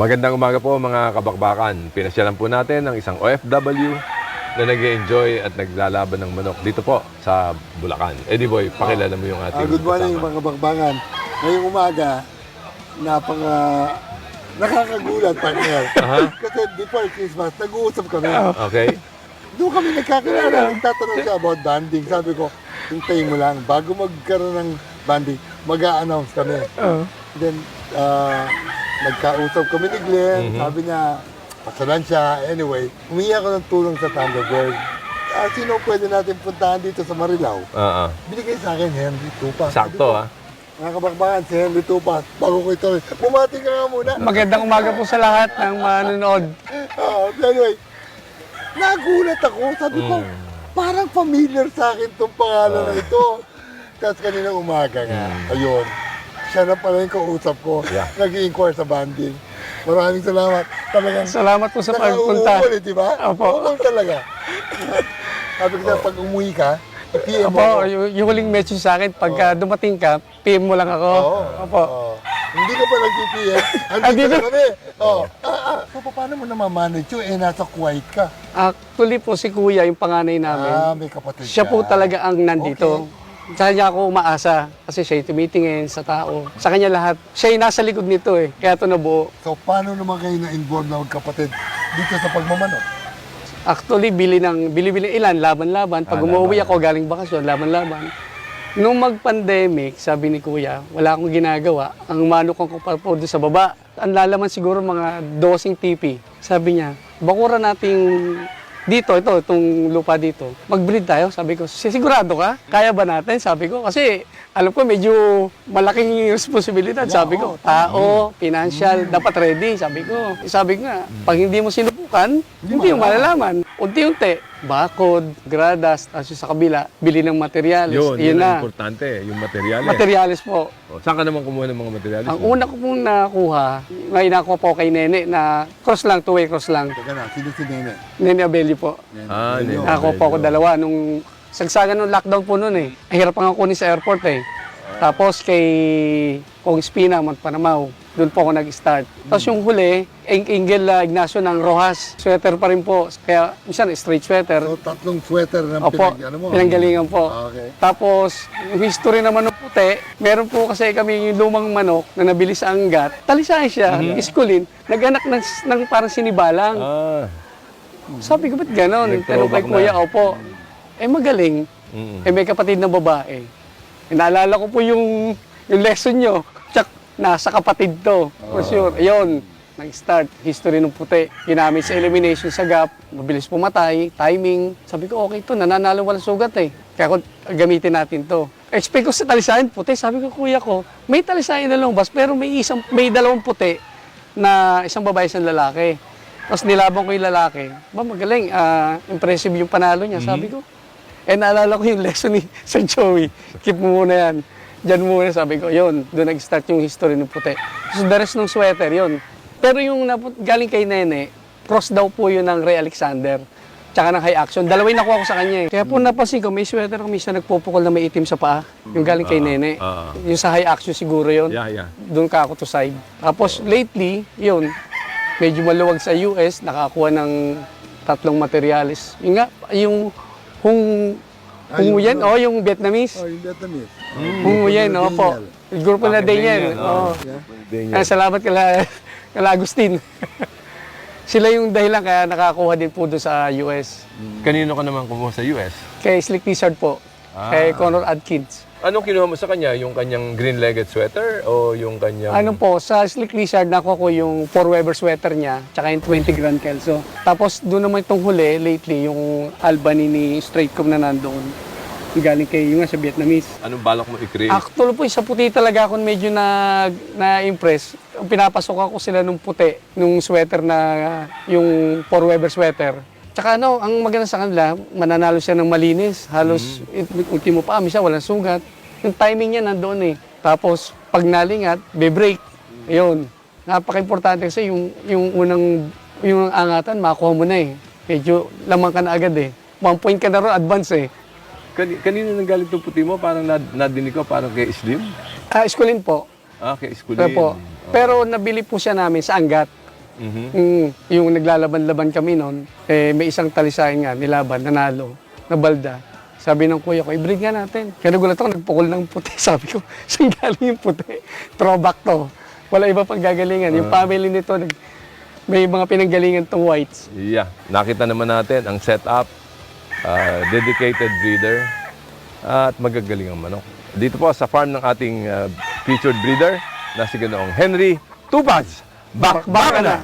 Magandang umaga po mga kabakbakan. Pinasyalan po natin ang isang OFW na nag-enjoy at naglalaban ng manok dito po sa Bulacan. Eddie Boy, pakilala mo yung ating Good morning kasama. mga kabakbakan. Ngayong umaga, nakakagulat partner. Kasi before Christmas, nag-uusap kami. Okay? Doon kami nagkakilala. Nagtatanong siya about banding. Sabi ko, hintayin mo lang. Bago magkaroon ng banding, mag-a-announce kami. Then, nagkausap kami ni Glenn. Sabi niya, pasalan siya. Anyway, humingi ako ng tulong sa Thunderbird. Sino pwede natin puntahan dito sa Marilao? Binigay sa akin, Henry Tupas. Sakto, ha? Mga kabakbakan, si Henry Tupas. Bago ko ito, bumati ka nga muna. Magandang umaga po sa lahat ng manonood. Anyway, nagulat ako. Sabi ko, parang familiar sa akin itong pangalan na ito. Tapos kanina umaga nga, ayun. Siya na pala yung kausap ko. Yeah. Nag-i-inquire sa banding. Maraming salamat. Talagang Salamat po sa pagpunta. nakauulit, di ba? Opo. Oo, talaga. Sabi ko pag umuwi ka, i-PM mo Opo, ako. yung huling message sa akin, pagka dumating ka, PM mo lang ako. Opo. Hindi ka pa nag-PM. Andito na kami. So, paano mo namamanage yun? Nasa Kuwait ka. Actually po si Kuya, yung panganay namin, May kapatid siya po ka. talaga ang nandito. Sa kanya ako umaasa kasi siya yung tumitingin sa tao. Sa kanya lahat. Siya yung nasa likod nito eh. Kaya ito nabuo. So, paano naman kayo na-involve na magkapatid dito sa pagmamanok? Actually, bili ilan, laban-laban. Pag umuwi ako galing bakasyon, laban-laban. Nung mag-pandemic, sabi ni Kuya, wala akong ginagawa. Ang manok ko pa po doon sa baba. Ang lalaman siguro mga 12 tipi. Sabi niya, bakura nating dito, itong lupa dito. Mag-breed tayo, sabi ko. Sigurado ka? Kaya ba natin? Sabi ko. Kasi alam ko medyo malaking responsibilidad. Sabi ko, tao, financial, dapat ready. Sabi ko. Sabi ko nga, pag hindi mo sinubukan, hindi mo malalaman. Unti-unti, bakod, gradas, tapos sa kabila, bili ng materyales. Yun na. ang importante, yung materyales. Materyales po. Saan ka naman kumuha ng mga materyales? Ang una ko pong nakuha, may nakuha po kay Nene na cross lang, two-way cross lang. Teka na, sino si Nene? Nene Abelli po. Nene. Nakakuha po ako dalawa nung sagsagan nung lockdown po noon eh. Ang hirap pa nga kunin sa airport eh. Tapos kay Kong Espina, Panamaw, doon po ako nag-start. Tapos yung huli, Engel Ignacio ng Rojas. Sweater pa rin po. Kaya minsan straight sweater. So, tatlong sweater na Opo, pinanggalingan po. Okay. Tapos, yung history naman ng puti, meron po kasi kami yung lumang manok na nabili sa Angat. Talisayan siya, iskulin, nag-anak ng parang sinibalang. Sabi ko, ba't ganon? Tanong kay Nag-throwback Kuya, na. opo. Magaling. May kapatid na babae. Naalala ko po yung lesson nyo. Tsak, nasa kapatid to. For sure. Ayun, nag-start. History ng puti. Ginamit sa elimination sa gap. Mabilis pumatay. Timing. Sabi ko, okay to. Nananalo walang sugat eh. Kaya gamitin natin to. Expect ko sa talisayan puti. Sabi ko, kuya ko, may talisayan na lumabas, pero may dalawang puti na isang babae, isang lalaki. Tapos nilabang ko yung lalaki. Magaling. Impressive yung panalo niya. Sabi ko. Naalala ko yung lesson ni Sir Joey. Keep mo muna yan. Diyan muna, sabi ko. Yun, doon nag-start yung history ng puti. So, the rest ng sweater, yun. Pero yung galing kay Nene, cross daw po yun ng Ray Alexander. Tsaka ng High Action. Dalawa yung nakuha ko sa kanya eh. Kaya po napansin ko, may sweater ko minsan nagpupukol na may itim sa paa. Yung galing kay Nene. Yung sa High Action siguro yun. Yeah. Doon ka ako to side. Tapos lately, yun, medyo maluwag sa US, nakakuha ng tatlong materyales. Yung nga, yung Hunguyen, yung Vietnamese. Yung Vietnamese. Hunguyen, po. Grupo na Daniel. Salamat kala Agustin. Sila yung dahilan kaya nakakuha din po doon sa US. Kanino ka naman kumuha sa US? Kay Slick Lizard po. Kay Conor Adkins. Anong kinuha mo sa kanya? Yung kanyang green-legged sweater o yung kanyang... Ano po, sa Slick Lizard nakuha ko yung 4 Weber sweater niya, tsaka yung 20 Grand Kelso. Tapos doon naman itong huli, lately, yung Albany ni Straight Com na nandoon. Yung galing kay yung nga sa Vietnamese. Anong balak mo i-create? Actually po, sa puti talaga ako medyo na-impress. Pinapasok ako sila nung puti, nung sweater na yung 4 Weber sweater. Tsaka ang maganda sa kanila, mananalo siya ng malinis. Halos, ultimo pa, misa walang sugat. Yung timing niya nandoon eh. Tapos, pag nalingat, be-break. Ayun. Napaka-importante kasi yung angatan, makuha mo na eh. Medyo lamang ka na agad eh. 1 point ka na ron, advance eh. Kanino nanggaling itong puti mo? Parang nadinig ko, parang kay Slim? Iskulin po. Kay Skulin. Po. Pero nabili po siya namin sa Angat. Yung naglalaban-laban kami noon, may isang talisayan nga, nilaban, nanalo, nabalda. Sabi ng kuya ko, i-breed nga natin. Kaya nagulat ako, nagpukol ng puti. Sabi ko, saan galing yung puti? Throwback to. Wala iba pang gagalingan. Yung family nito, may mga pinanggalingan tong whites. Yeah, nakita naman natin ang setup, dedicated breeder, at magagaling ang manok. Dito po sa farm ng ating featured breeder na si Ganoong Henry Tupaz. Bakbaka na!